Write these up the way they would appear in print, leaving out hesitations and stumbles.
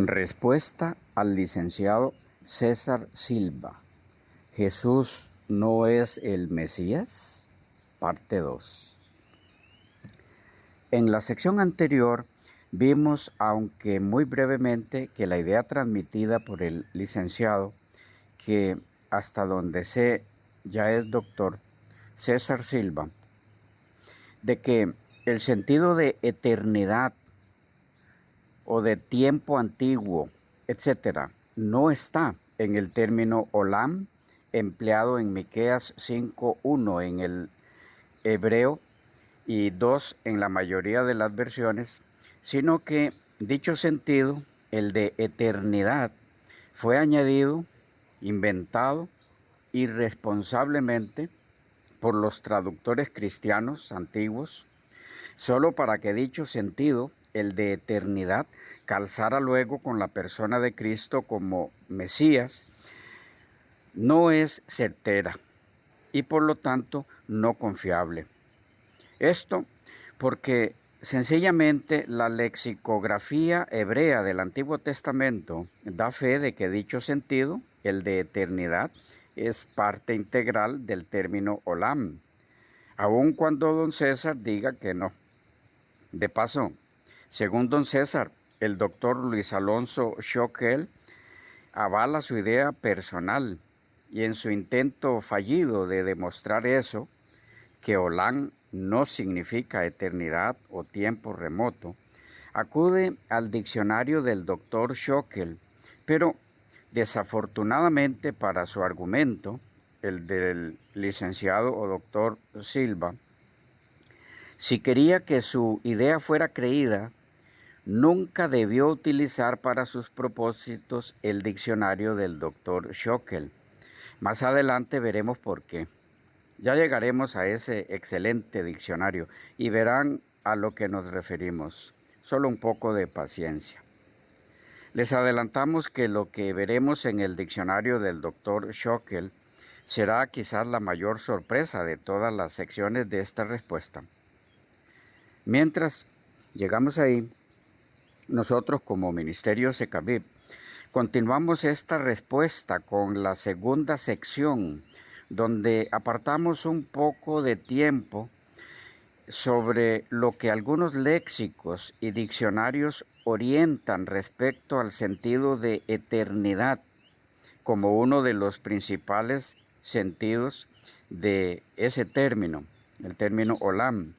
Respuesta al licenciado César Silva. ¿Jesús no es el Mesías? Parte 2. En la sección anterior vimos, aunque muy brevemente, que la idea transmitida por el licenciado, que hasta donde sé ya es doctor, César Silva, de que el sentido de eternidad o de tiempo antiguo, etcétera, no está en el término olam empleado en Miqueas 5:1 en el hebreo y 2 en la mayoría de las versiones, sino que dicho sentido, el de eternidad, fue añadido, inventado irresponsablemente por los traductores cristianos antiguos, solo para que dicho sentido, el de eternidad, calzara luego con la persona de Cristo como Mesías, no es certera y por lo tanto no confiable. Esto porque sencillamente la lexicografía hebrea del Antiguo Testamento da fe de que dicho sentido, el de eternidad, es parte integral del término olam, aun cuando don César diga que no. De paso, según don César, el doctor Luis Alonso Schockel avala su idea personal y en su intento fallido de demostrar eso, que olam no significa eternidad o tiempo remoto, acude al diccionario del doctor Schockel, pero desafortunadamente para su argumento, el del licenciado o doctor Silva, si quería que su idea fuera creída, nunca debió utilizar para sus propósitos el diccionario del doctor Schockel. Más adelante veremos por qué. Ya llegaremos a ese excelente diccionario y verán a lo que nos referimos. Solo un poco de paciencia. Les adelantamos que lo que veremos en el diccionario del doctor Schockel será quizás la mayor sorpresa de todas las secciones de esta respuesta. Mientras llegamos ahí, nosotros como Ministerio Secabib continuamos esta respuesta con la segunda sección, donde apartamos un poco de tiempo sobre lo que algunos léxicos y diccionarios orientan respecto al sentido de eternidad como uno de los principales sentidos de ese término, el término olam,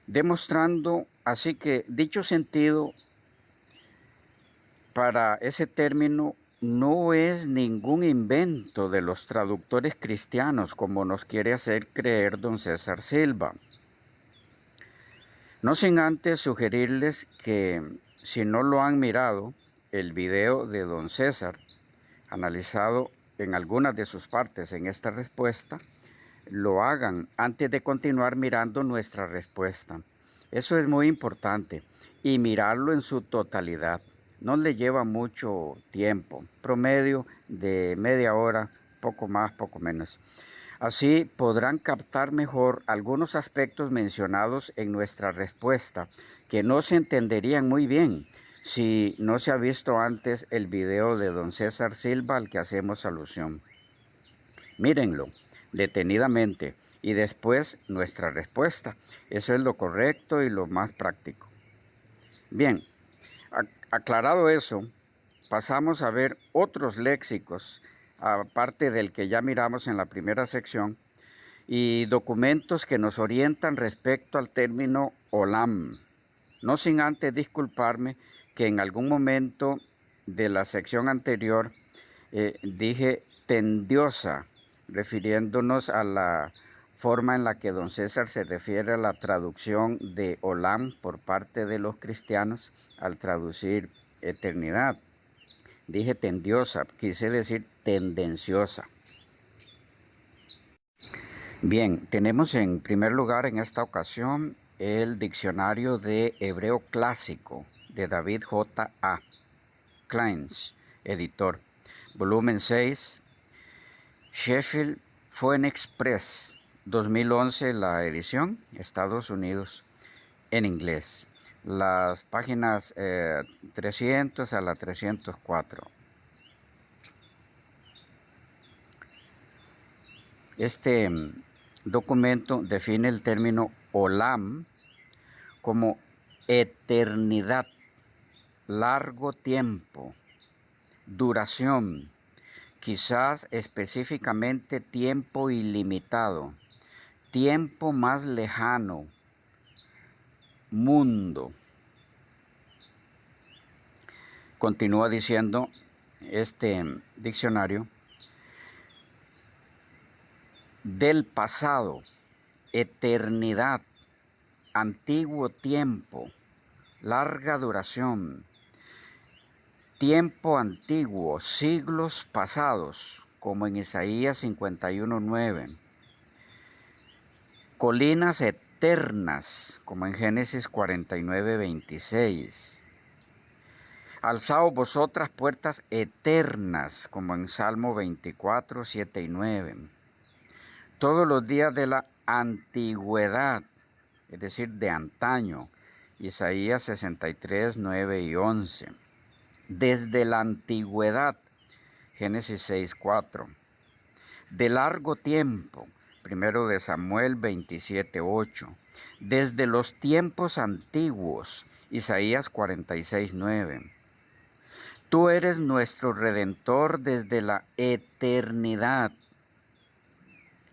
demostrando así que dicho sentido para ese término no es ningún invento de los traductores cristianos, como nos quiere hacer creer don César Silva. No sin antes sugerirles que, si no lo han mirado, el video de don César, analizado en algunas de sus partes en esta respuesta, lo hagan antes de continuar mirando nuestra respuesta. Eso es muy importante, y mirarlo en su totalidad. No le lleva mucho tiempo, promedio de media hora, poco más, poco menos. Así podrán captar mejor algunos aspectos mencionados en nuestra respuesta que no se entenderían muy bien si no se ha visto antes el video de don César Silva al que hacemos alusión. Mírenlo detenidamente y después nuestra respuesta. Eso es lo correcto y lo más práctico. Bien, aclarado eso, pasamos a ver otros léxicos, aparte del que ya miramos en la primera sección, y documentos que nos orientan respecto al término olam. No sin antes disculparme que en algún momento de la sección anterior dije tendiosa, refiriéndonos a la forma en la que don César se refiere a la traducción de olam por parte de los cristianos al traducir eternidad. Dije tendiosa, quise decir tendenciosa. Bien, tenemos en primer lugar en esta ocasión el diccionario de hebreo clásico de David J. A. Kleins, editor, volumen 6, Sheffield Phoenix Press, 2011 la edición, Estados Unidos, en inglés. las páginas 300 a la 304. Este documento define el término olam como eternidad, largo tiempo, duración, quizás específicamente tiempo ilimitado, tiempo más lejano, mundo. Continúa diciendo este diccionario: del pasado, eternidad, antiguo tiempo, larga duración, tiempo antiguo, siglos pasados, como en Isaías 51:9, colinas eternas, como en Génesis 49:26, alzaos vosotras puertas eternas, como en Salmo 24:7 y 9, todos los días de la antigüedad, es decir, de antaño, Isaías 63:9 y 11, desde la antigüedad, Génesis 6:4, de largo tiempo, primero de Samuel 27:8, desde los tiempos antiguos, Isaías 46:9. Tú eres nuestro Redentor desde la eternidad,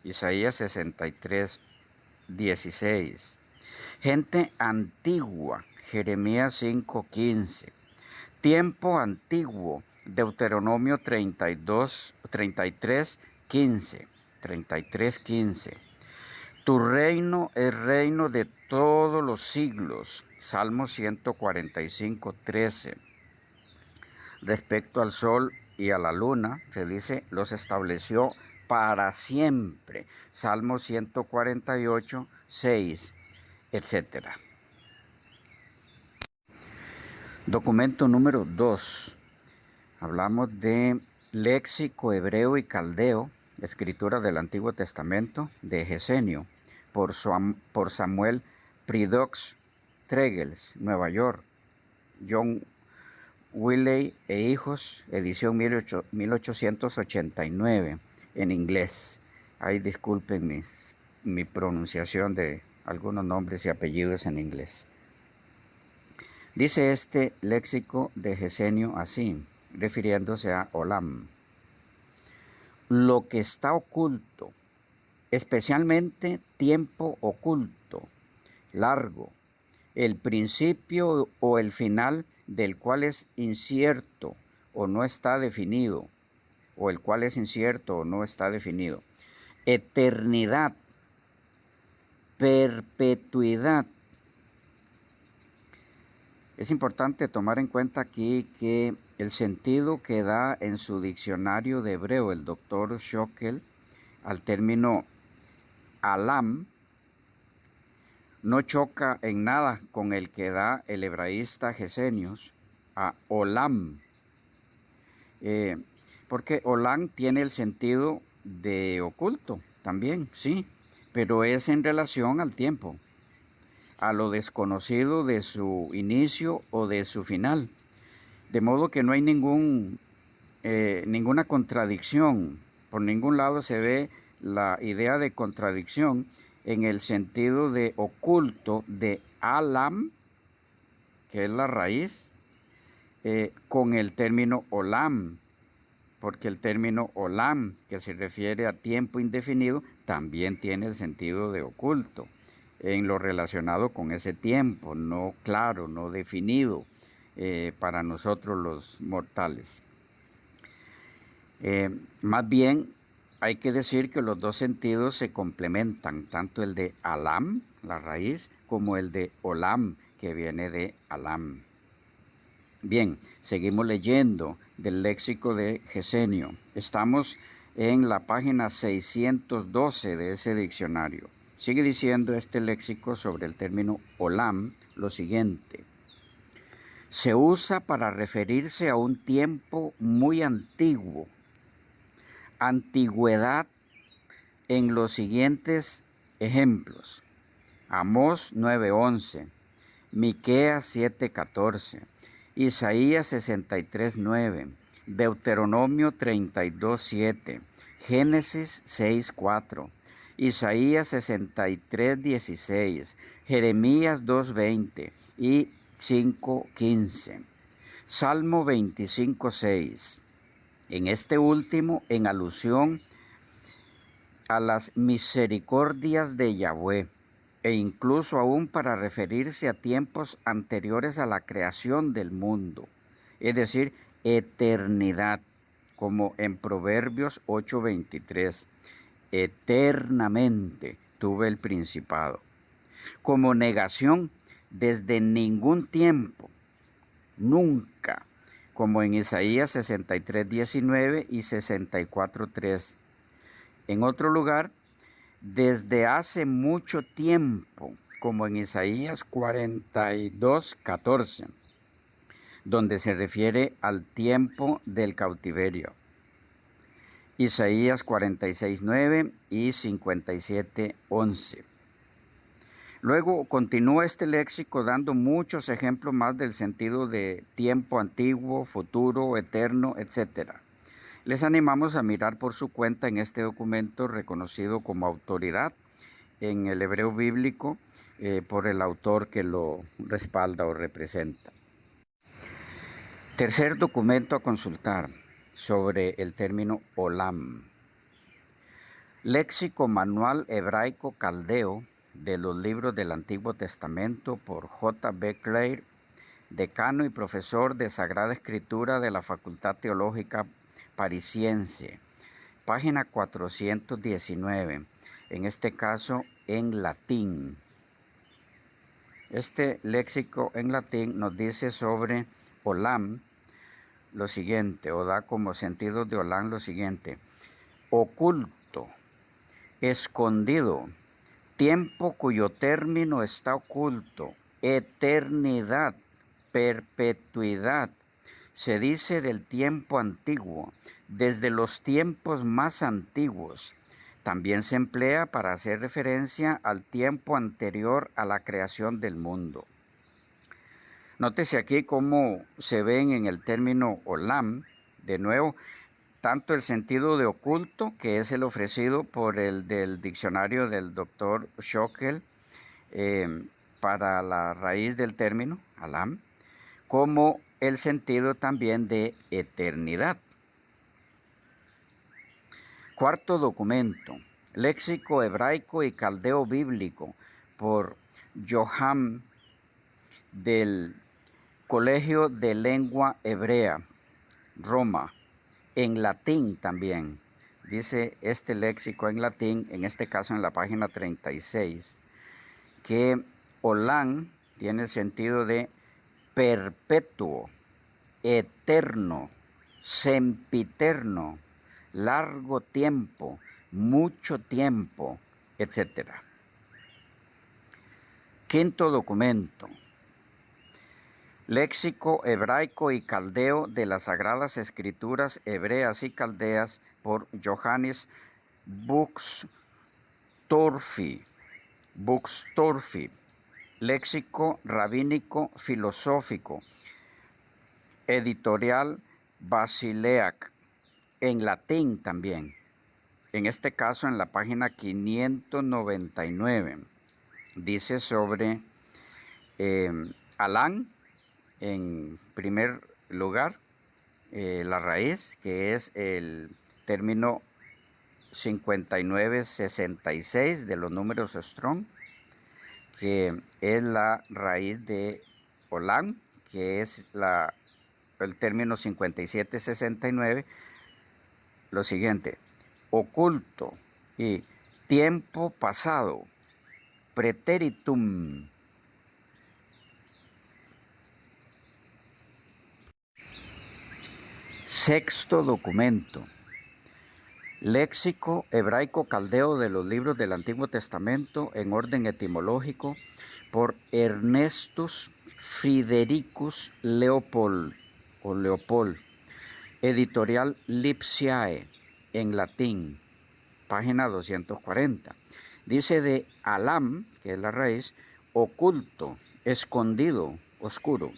Isaías 63:16. Gente antigua, Jeremías 5:15. Tiempo antiguo, Deuteronomio 33:15. Tu reino es reino de todos los siglos, Salmo 145:13. Respecto al sol y a la luna, se dice, los estableció para siempre, Salmo 148:6, etc. Documento número 2. Hablamos de léxico hebreo y caldeo, escritura del Antiguo Testamento, de Gesenio, por Samuel Pridox Tregels, Nueva York, John Wiley e Hijos, edición 1889, en inglés. Ahí disculpen mi pronunciación de algunos nombres y apellidos en inglés. Dice este léxico de Gesenio así, refiriéndose a olam: lo que está oculto, especialmente tiempo oculto, largo, el principio o el final del cual es incierto o no está definido, o el cual es incierto o no está definido. Eternidad, perpetuidad. Es importante tomar en cuenta aquí que el sentido que da en su diccionario de hebreo el doctor Shokel al término alam no choca en nada con el que da el hebraísta Gesenios a olam, porque olam tiene el sentido de oculto también, sí, pero es en relación al tiempo, a lo desconocido de su inicio o de su final. De modo que no hay ninguna contradicción. Por ningún lado se ve la idea de contradicción en el sentido de oculto de alam, que es la raíz, con el término olam, porque el término olam, que se refiere a tiempo indefinido, también tiene el sentido de oculto, en lo relacionado con ese tiempo, no claro, no definido para nosotros los mortales. Más bien, hay que decir que los dos sentidos se complementan, tanto el de alam, la raíz, como el de olam, que viene de alam. Bien, seguimos leyendo del léxico de Gesenio. Estamos en la página 612 de ese diccionario. Sigue diciendo este léxico sobre el término olam lo siguiente: se usa para referirse a un tiempo muy antiguo, antigüedad, en los siguientes ejemplos: Amós 9:11, Miqueas 7:14, Isaías 63:9, Deuteronomio 32:7, Génesis 6:4, Isaías 63:16, Jeremías 2:20 y 5:15. Salmo 25:6. En este último, en alusión a las misericordias de Yahweh, e incluso aún para referirse a tiempos anteriores a la creación del mundo, es decir, eternidad, como en Proverbios 8:23, eternamente tuve el principado. Como negación, desde ningún tiempo, nunca, como en Isaías 63:19 y 64:3. En otro lugar, desde hace mucho tiempo, como en Isaías 42:14, donde se refiere al tiempo del cautiverio. Isaías 46:9 y 57:11. Luego continúa este léxico dando muchos ejemplos más del sentido de tiempo antiguo, futuro, eterno, etc. Les animamos a mirar por su cuenta en este documento reconocido como autoridad en el hebreo bíblico por el autor que lo respalda o representa. Tercer documento a consultar sobre el término olam. Léxico Manual Hebraico Caldeo de los libros del Antiguo Testamento por J. B. Clair, decano y profesor de Sagrada Escritura de la Facultad Teológica Parisiense, página 419, en este caso en latín. Este léxico en latín nos dice sobre olam lo siguiente, o da como sentido de olam lo siguiente: oculto, escondido, tiempo cuyo término está oculto, eternidad, perpetuidad. Se dice del tiempo antiguo, desde los tiempos más antiguos. También se emplea para hacer referencia al tiempo anterior a la creación del mundo. Nótese aquí cómo se ven en el término olam, de nuevo, tanto el sentido de oculto, que es el ofrecido por el del diccionario del doctor Schockel para la raíz del término, alam, como el sentido también de eternidad. Cuarto documento, léxico hebraico y caldeo bíblico por Johann del Colegio de Lengua Hebrea, Roma, en latín también. Dice este léxico en latín, en este caso en la página 36, que olam tiene el sentido de perpetuo, eterno, sempiterno, largo tiempo, mucho tiempo, etc. Quinto documento, léxico hebraico y caldeo de las Sagradas Escrituras hebreas y caldeas por Johannes Buxtorfy. Léxico rabínico filosófico, editorial Basileac, en latín también. En este caso en la página 599 dice sobre Alán, en primer lugar, la raíz, que es el término 5966 de los números Strong, que es la raíz de olam, que es el término 5769, lo siguiente: oculto y tiempo pasado, preteritum. Sexto documento, léxico hebraico caldeo de los libros del Antiguo Testamento en orden etimológico por Ernestus Fridericus Leopold, editorial Lipsiae, en latín, página 240. Dice de alam, que es la raíz, oculto, escondido, oscuro.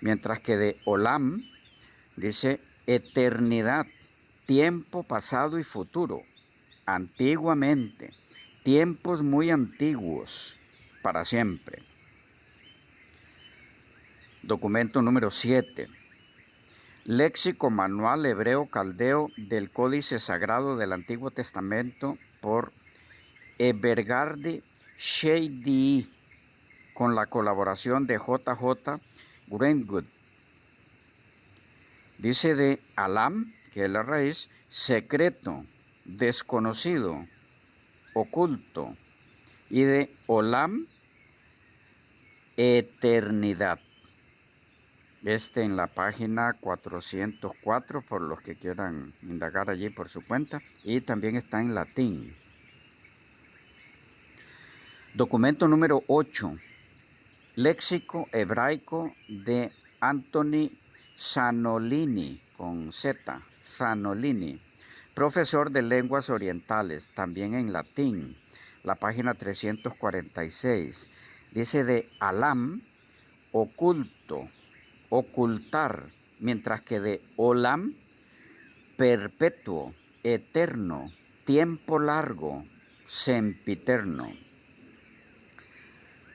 Mientras que de olam dice eternidad, tiempo pasado y futuro, antiguamente, tiempos muy antiguos, para siempre. Documento número 7. Léxico Manual Hebreo Caldeo del Códice Sagrado del Antiguo Testamento por Evergardi Sheidi, con la colaboración de J.J. Greenwood. Dice de alam, que es la raíz, secreto, desconocido, oculto, y de olam, eternidad. En la página 404, por los que quieran indagar allí por su cuenta, y también está en latín. Documento número 8. Léxico hebraico de Anthony Zanolini, con Z, Zanolini, profesor de lenguas orientales, también en latín, la página 346. Dice de alam, oculto, ocultar, mientras que de olam, perpetuo, eterno, tiempo largo, sempiterno.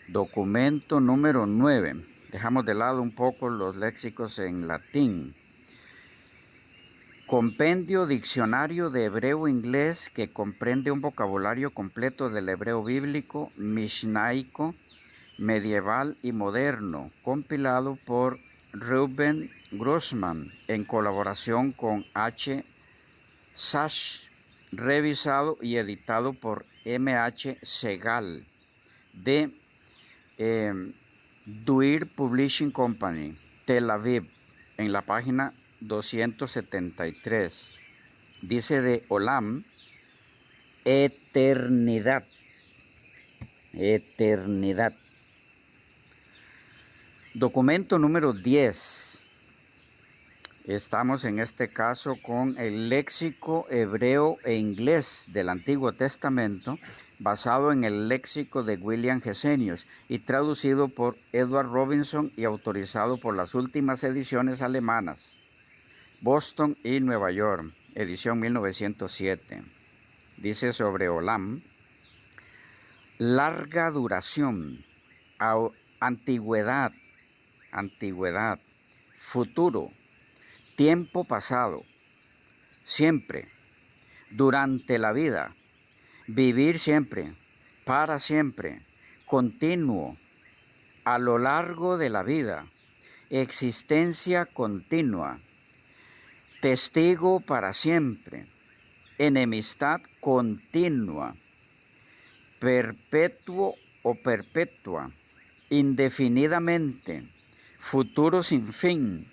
Documento número 9. Dejamos de lado un poco los léxicos en latín. Compendio diccionario de hebreo-inglés que comprende un vocabulario completo del hebreo bíblico, mishnaico, medieval y moderno, compilado por Reuben Grossman en colaboración con H. Sachs, revisado y editado por M.H. Segal de Duir Publishing Company, Tel Aviv, en la página 273. Dice de olam, eternidad, eternidad. Documento número 10. Estamos en este caso con el léxico hebreo e inglés del Antiguo Testamento, basado en el léxico de William Gesenius y traducido por Edward Robinson y autorizado por las últimas ediciones alemanas, Boston y Nueva York, edición 1907. Dice sobre olam: larga duración, antigüedad, futuro, tiempo pasado, siempre, durante la vida, vivir siempre, para siempre, continuo, a lo largo de la vida, existencia continua, testigo para siempre, enemistad continua, perpetuo o perpetua, indefinidamente, futuro sin fin,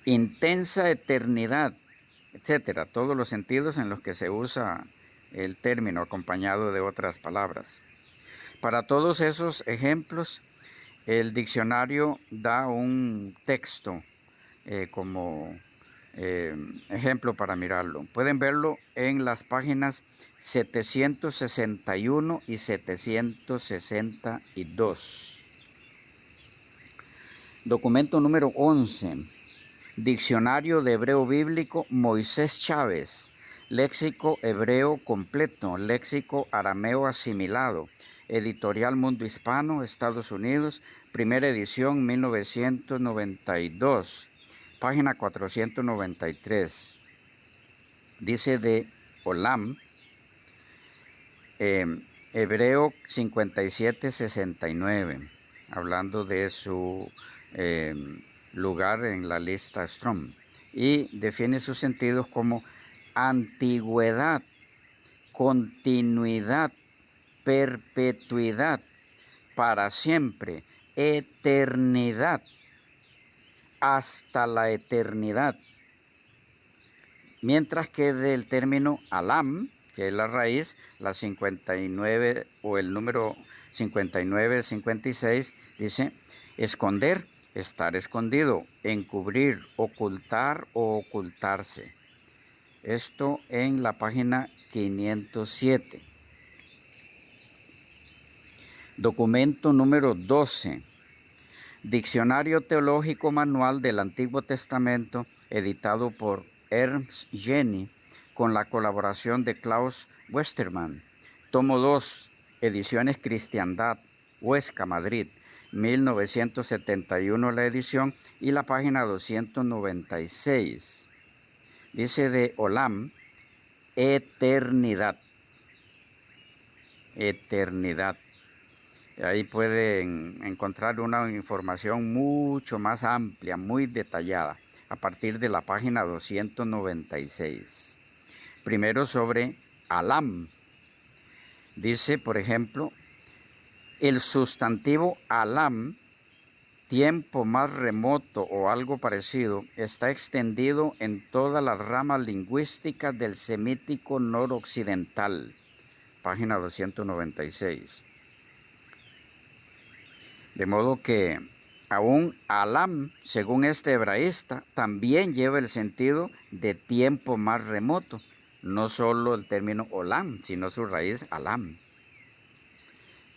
intensa eternidad, etcétera, todos los sentidos en los que se usa el término acompañado de otras palabras. Para todos esos ejemplos, el diccionario da un texto como ejemplo para mirarlo. Pueden verlo en las páginas 761 y 762. Documento número 11. Diccionario de Hebreo Bíblico Moisés Chávez, léxico hebreo completo, léxico arameo asimilado, editorial Mundo Hispano, Estados Unidos, primera edición 1992, página 493. Dice de olam, hebreo 5769, hablando de su lugar en la lista Strong, y define sus sentidos como antigüedad, continuidad, perpetuidad, para siempre, eternidad, hasta la eternidad. Mientras que del término alam, que es la raíz, la 59 o el número 59-56, dice esconder, estar escondido, encubrir, ocultar o ocultarse. Esto en la página 507. Documento número 12. Diccionario Teológico Manual del Antiguo Testamento, editado por Ernst Jenny, con la colaboración de Klaus Westermann. Tomo 2, Ediciones Cristiandad, Huesca, Madrid, 1971 la edición, y la página 296. Dice de Olam, eternidad. Eternidad. Ahí pueden encontrar una información mucho más amplia, muy detallada, a partir de la página 296. Primero sobre Alam. Dice, por ejemplo, el sustantivo Alam, tiempo más remoto o algo parecido, está extendido en todas las ramas lingüísticas del semítico noroccidental. Página 296. De modo que aún Alam, según este hebraísta, también lleva el sentido de tiempo más remoto, no solo el término Olam, sino su raíz Alam.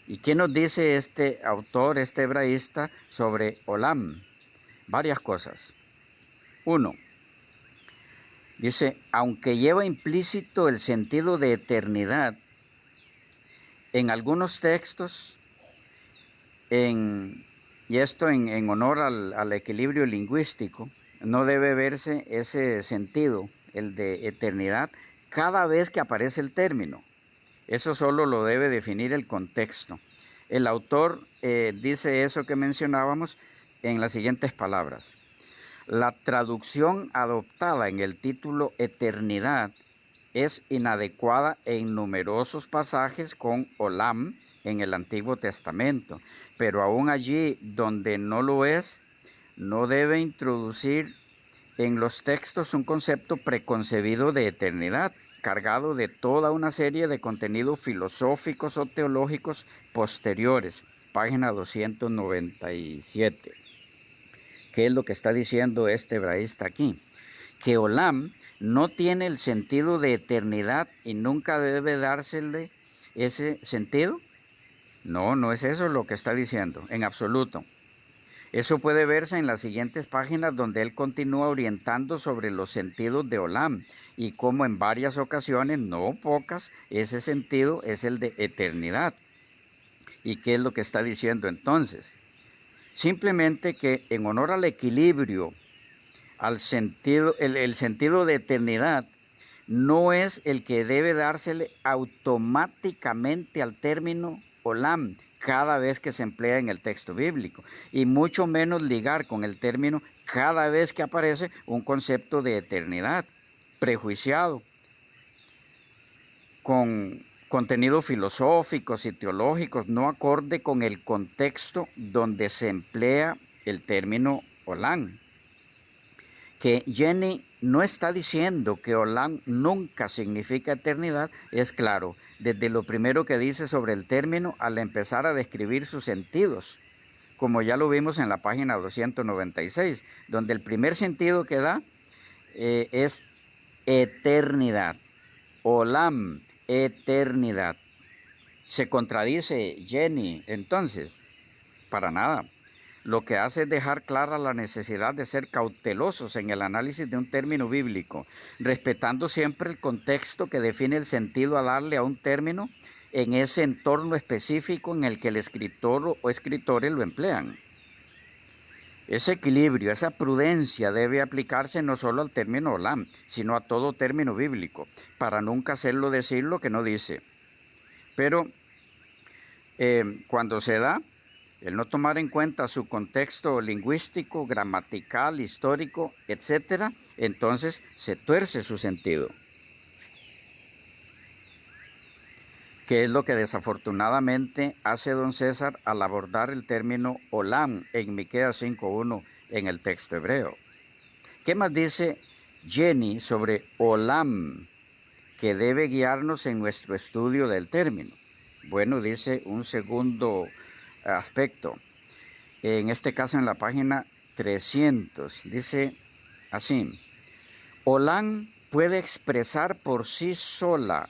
¿Y qué nos dice este autor, este hebraísta, sobre Olam? Varias cosas. 1. Dice, aunque lleva implícito el sentido de eternidad, en algunos textos, y esto en honor al equilibrio lingüístico, no debe verse ese sentido, el de eternidad, cada vez que aparece el término. Eso solo lo debe definir el contexto. El autor dice eso que mencionábamos en las siguientes palabras. La traducción adoptada en el título eternidad es inadecuada en numerosos pasajes con Olam en el Antiguo Testamento, pero aún allí donde no lo es, no debe introducir en los textos un concepto preconcebido de eternidad, cargado de toda una serie de contenidos filosóficos o teológicos posteriores. Página 297. ¿Qué es lo que está diciendo este hebraísta aquí? Que Olam no tiene el sentido de eternidad y nunca debe dársele ese sentido. No, no es eso lo que está diciendo, en absoluto. Eso puede verse en las siguientes páginas donde él continúa orientando sobre los sentidos de Olam y cómo en varias ocasiones, no pocas, ese sentido es el de eternidad. ¿Y qué es lo que está diciendo entonces? Simplemente que en honor al equilibrio, al sentido, el sentido de eternidad, no es el que debe dársele automáticamente al término Olam cada vez que se emplea en el texto bíblico, y mucho menos ligar con el término cada vez que aparece un concepto de eternidad prejuiciado, con contenidos filosóficos y teológicos no acorde con el contexto donde se emplea el término Olam. Que Jenny no está diciendo que Olam nunca significa eternidad, es claro, desde lo primero que dice sobre el término al empezar a describir sus sentidos, como ya lo vimos en la página 296, donde el primer sentido que da es eternidad. Olam, eternidad. ¿Se contradice Jenny entonces? Para nada. Lo que hace es dejar clara la necesidad de ser cautelosos en el análisis de un término bíblico, respetando siempre el contexto que define el sentido a darle a un término en ese entorno específico en el que el escritor o escritores lo emplean. Ese equilibrio, esa prudencia debe aplicarse no solo al término Olam, sino a todo término bíblico, para nunca hacerlo decir lo que no dice. Pero cuando se da, el no tomar en cuenta su contexto lingüístico, gramatical, histórico, etc., entonces se tuerce su sentido. ¿Qué es lo que desafortunadamente hace don César al abordar el término Olam en Miqueas 5:1 en el texto hebreo? ¿Qué más dice Jenny sobre Olam que debe guiarnos en nuestro estudio del término? Bueno, dice un segundo aspecto, en este caso en la página 300, dice así: Olam puede expresar por sí sola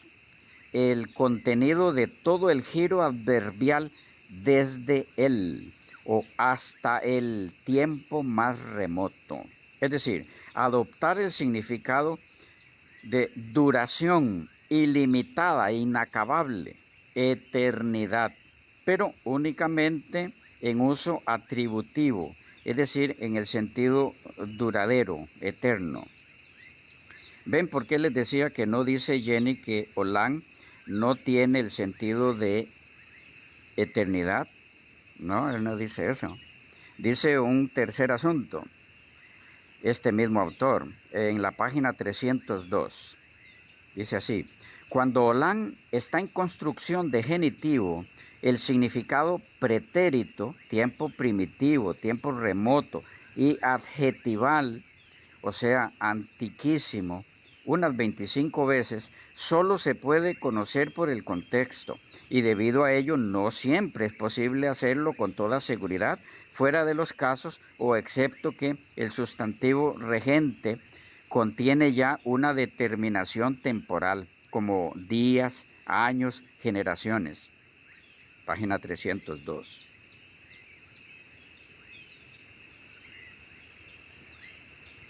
el contenido de todo el giro adverbial desde él o hasta el tiempo más remoto. Es decir, adoptar el significado de duración ilimitada, inacabable, eternidad, pero únicamente en uso atributivo, es decir, en el sentido duradero, eterno. ¿Ven por qué les decía que no dice Jenny que Olam no tiene el sentido de eternidad? No, él no dice eso. Dice un tercer asunto, este mismo autor, en la página 302. Dice así: cuando Olam está en construcción de genitivo, el significado pretérito, tiempo primitivo, tiempo remoto, y adjetival, o sea, antiquísimo, unas 25 veces, solo se puede conocer por el contexto, y debido a ello no siempre es posible hacerlo con toda seguridad, fuera de los casos o excepto que el sustantivo regente contiene ya una determinación temporal, como días, años, generaciones. Página 302.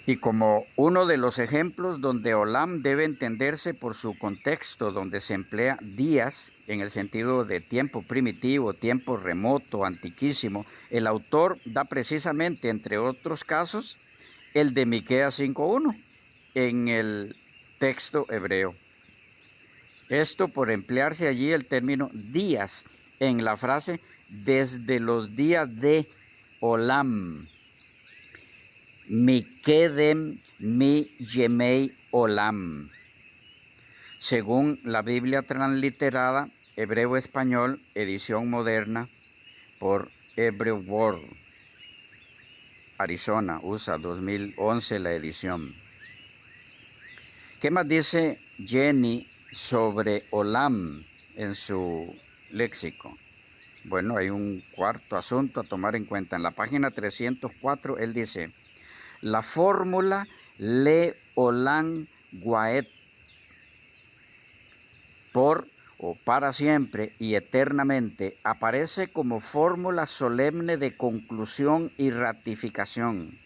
Y como uno de los ejemplos donde Olam debe entenderse por su contexto, donde se emplea días en el sentido de tiempo primitivo, tiempo remoto, antiquísimo, el autor da precisamente, entre otros casos, el de Miqueas 5:1 en el texto hebreo. Esto por emplearse allí el término días en la frase desde los días de Olam. Mi kedem mi yemei olam. Según la Biblia transliterada, hebreo-español, edición moderna, por Hebrew World, Arizona, USA, 2011 la edición. ¿Qué más dice Jenny sobre olam en su léxico? Bueno, hay un cuarto asunto a tomar en cuenta. En la página 304, él dice: la fórmula le olam guaet, por o para siempre y eternamente, aparece como fórmula solemne de conclusión y ratificación.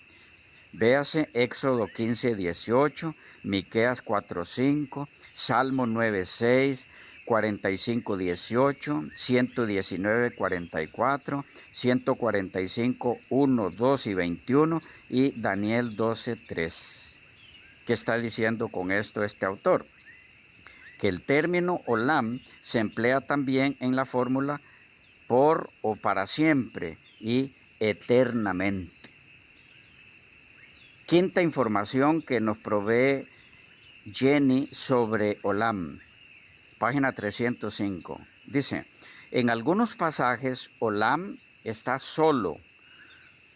Véase Éxodo 15:18, Miqueas 4:5, Salmo 9:6, 45:18, 119:44, 145:1, 2 y 21 y Daniel 12:3. ¿Qué está diciendo con esto este autor? Que el término olam se emplea también en la fórmula por o para siempre y eternamente. Quinta información que nos provee Jenny sobre olam, página 305. Dice: en algunos pasajes olam está solo,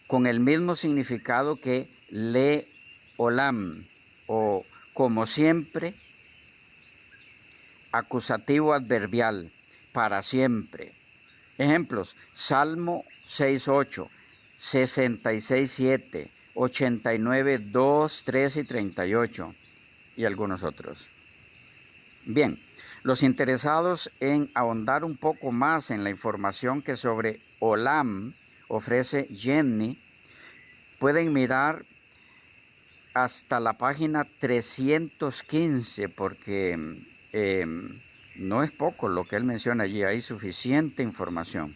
con el mismo significado que le olam, o como siempre, acusativo adverbial, para siempre. Ejemplos: Salmo 6:8, 66:7, 89:2, 3 y 38, y algunos otros. Bien, los interesados en ahondar un poco más en la información que sobre olam ofrece Jenny, pueden mirar hasta la página 315, porque no es poco lo que él menciona allí, hay suficiente información.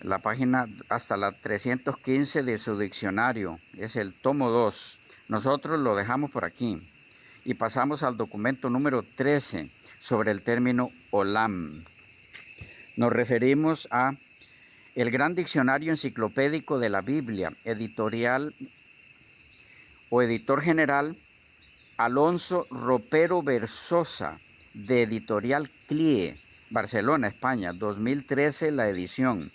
La página hasta la 315 de su diccionario, es el tomo 2. Nosotros lo dejamos por aquí y pasamos al documento número 13 sobre el término olam. Nos referimos a el Gran Diccionario Enciclopédico de la Biblia, editorial o editor general Alonso Ropero Versosa, de Editorial CLIE, Barcelona, España, 2013 la edición.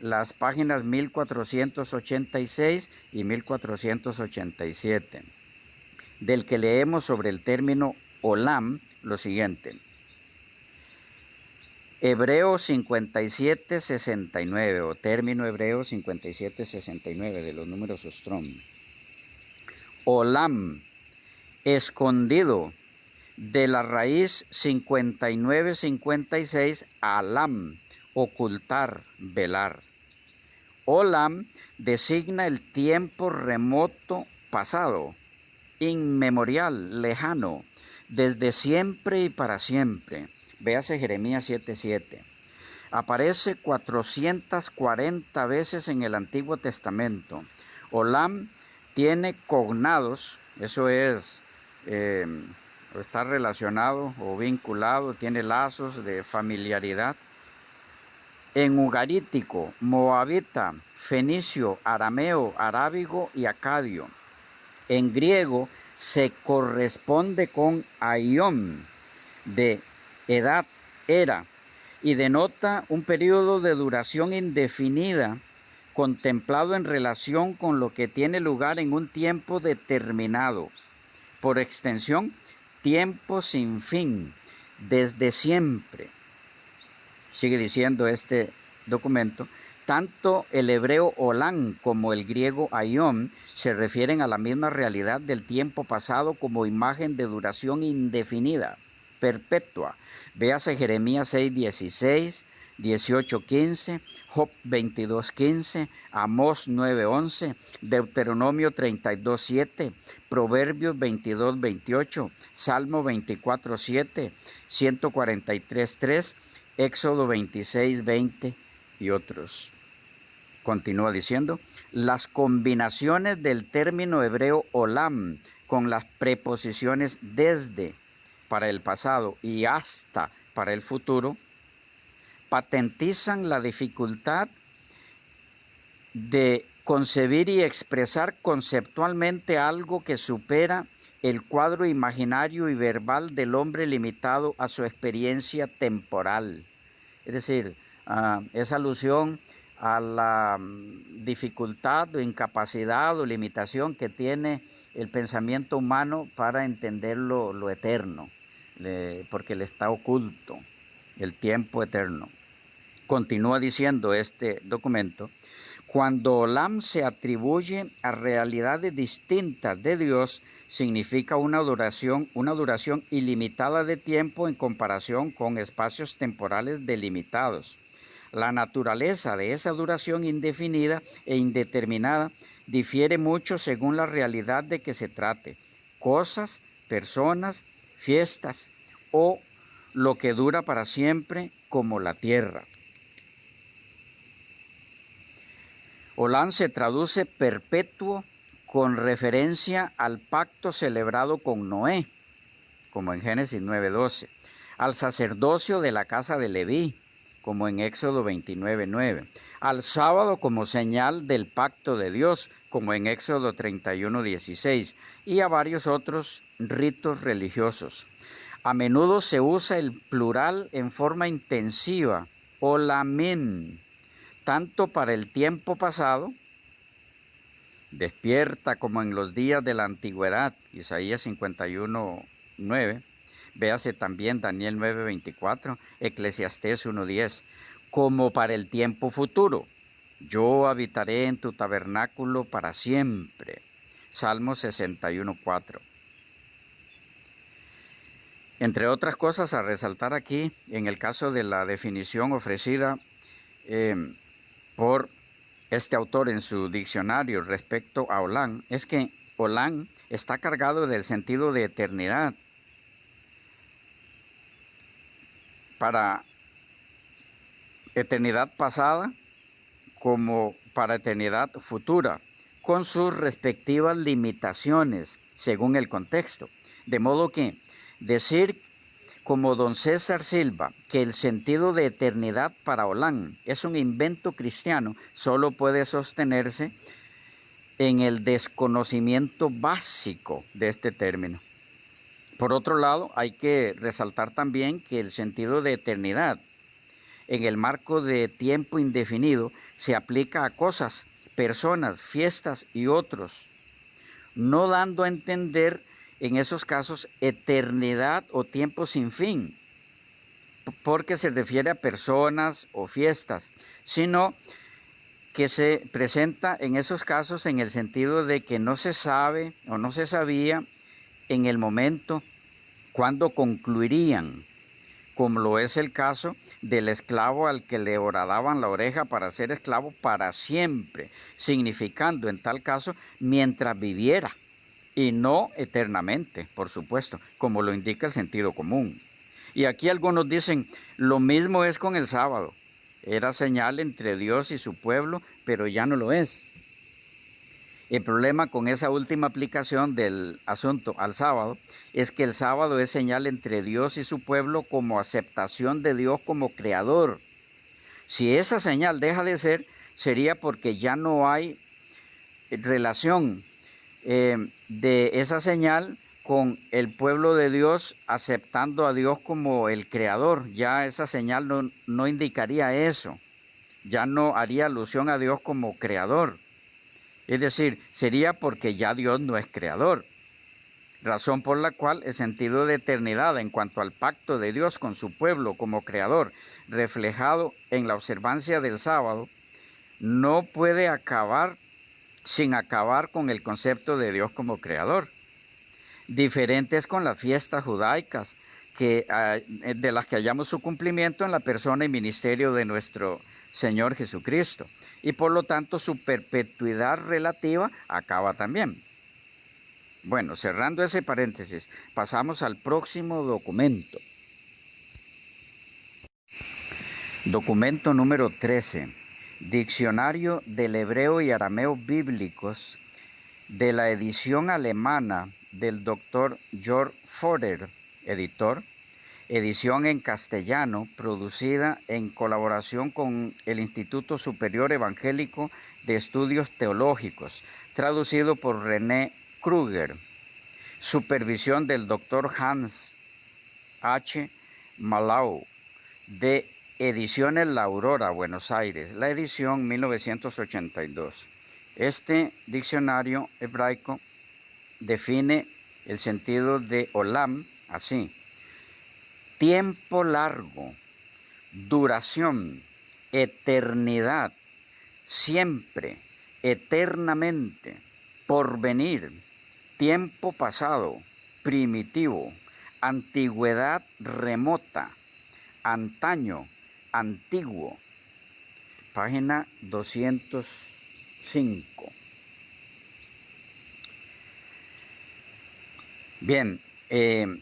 Las páginas 1486 y 1487, del que leemos sobre el término olam lo siguiente: Hebreo 5769, o término hebreo 5769, de los números Strong. Olam, escondido, de la raíz 5956 alam, ocultar, velar. Olam designa el tiempo remoto pasado, inmemorial, lejano, desde siempre y para siempre. Véase Jeremías 7:7. Aparece 440 veces en el Antiguo Testamento. Olam tiene cognados, eso es, está relacionado o vinculado, tiene lazos de familiaridad. En ugarítico, moabita, fenicio, arameo, arábigo y acadio. En griego se corresponde con aion, de edad, era, y denota un periodo de duración indefinida, contemplado en relación con lo que tiene lugar en un tiempo determinado. Por extensión, tiempo sin fin, desde siempre. Sigue diciendo este documento, tanto el hebreo olam como el griego aion se refieren a la misma realidad del tiempo pasado como imagen de duración indefinida, perpetua. Véase Jeremías 6:16, 18:15, Job 22:15, Amós 9:11, Deuteronomio 32:7, Proverbios 22:28, Salmo 24:7, 143:3, Éxodo 26:20 y otros. Continúa diciendo, las combinaciones del término hebreo olam con las preposiciones desde para el pasado y hasta para el futuro patentizan la dificultad de concebir y expresar conceptualmente algo que supera el cuadro imaginario y verbal del hombre limitado a su experiencia temporal. Es decir, es alusión a la dificultad o incapacidad o limitación que tiene el pensamiento humano para entender lo eterno, porque le está oculto el tiempo eterno. Continúa diciendo este documento, cuando olam se atribuye a realidades distintas de Dios, significa una duración ilimitada de tiempo en comparación con espacios temporales delimitados. La naturaleza de esa duración indefinida e indeterminada difiere mucho según la realidad de que se trate, cosas, personas, fiestas o lo que dura para siempre como la tierra. Olam se traduce perpetuo con referencia al pacto celebrado con Noé, como en Génesis 9:12, al sacerdocio de la casa de Leví, como en Éxodo 29:9, al sábado como señal del pacto de Dios, como en Éxodo 31:16, y a varios otros ritos religiosos. A menudo se usa el plural en forma intensiva, olamim, tanto para el tiempo pasado, despierta como en los días de la antigüedad, Isaías 51:9, véase también Daniel 9:24, Eclesiastés 1:10, como para el tiempo futuro, yo habitaré en tu tabernáculo para siempre, Salmo 61:4. Entre otras cosas a resaltar aquí, en el caso de la definición ofrecida por este autor en su diccionario respecto a olam, es que olam está cargado del sentido de eternidad para eternidad pasada como para eternidad futura, con sus respectivas limitaciones según el contexto. De modo que decir, como don César Silva, que el sentido de eternidad para olam es un invento cristiano, solo puede sostenerse en el desconocimiento básico de este término. Por otro lado, hay que resaltar también que el sentido de eternidad, en el marco de tiempo indefinido, se aplica a cosas, personas, fiestas y otros, no dando a entender en esos casos eternidad o tiempo sin fin, porque se refiere a personas o fiestas, sino que se presenta en esos casos en el sentido de que no se sabe o no se sabía en el momento cuándo concluirían, como lo es el caso del esclavo al que le horadaban la oreja para ser esclavo para siempre, significando en tal caso mientras viviera y no eternamente, por supuesto, como lo indica el sentido común. Y aquí algunos dicen, lo mismo es con el sábado. Era señal entre Dios y su pueblo, pero ya no lo es. El problema con esa última aplicación del asunto al sábado es que el sábado es señal entre Dios y su pueblo como aceptación de Dios como creador. Si esa señal deja de ser, sería porque ya no hay relación de esa señal con el pueblo de Dios aceptando a Dios como el creador. Ya esa señal no indicaría eso. Ya no haría alusión a Dios como creador. Es decir, sería porque ya Dios no es creador. Razón por la cual el sentido de eternidad en cuanto al pacto de Dios con su pueblo como creador, reflejado en la observancia del sábado, no puede acabar sin acabar con el concepto de Dios como creador. Diferentes con las fiestas judaicas, de las que hallamos su cumplimiento en la persona y ministerio de nuestro Señor Jesucristo. Y por lo tanto su perpetuidad relativa acaba también. Bueno, cerrando ese paréntesis, pasamos al próximo documento. Documento número 13. Diccionario del hebreo y arameo bíblicos de la edición alemana del Dr. Georg Forder, editor, edición en castellano producida en colaboración con el Instituto Superior Evangélico de Estudios Teológicos, traducido por René Kruger, supervisión del Dr. Hans H. Malau, de Ediciones La Aurora, Buenos Aires, la edición 1982. Este diccionario hebraico define el sentido de olam así: tiempo largo, duración, eternidad, siempre, eternamente, porvenir, tiempo pasado, primitivo, antigüedad remota, antaño, antiguo. Página 205. Bien, el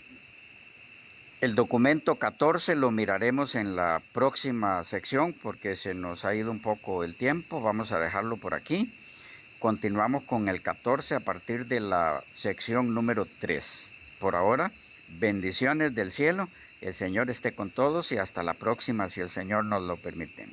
documento 14 lo miraremos en la próxima sección porque se nos ha ido un poco el tiempo. Vamos a dejarlo por aquí. Continuamos con el 14 a partir de la sección número 3. Por ahora, bendiciones del cielo. El Señor esté con todos y hasta la próxima si el Señor nos lo permite.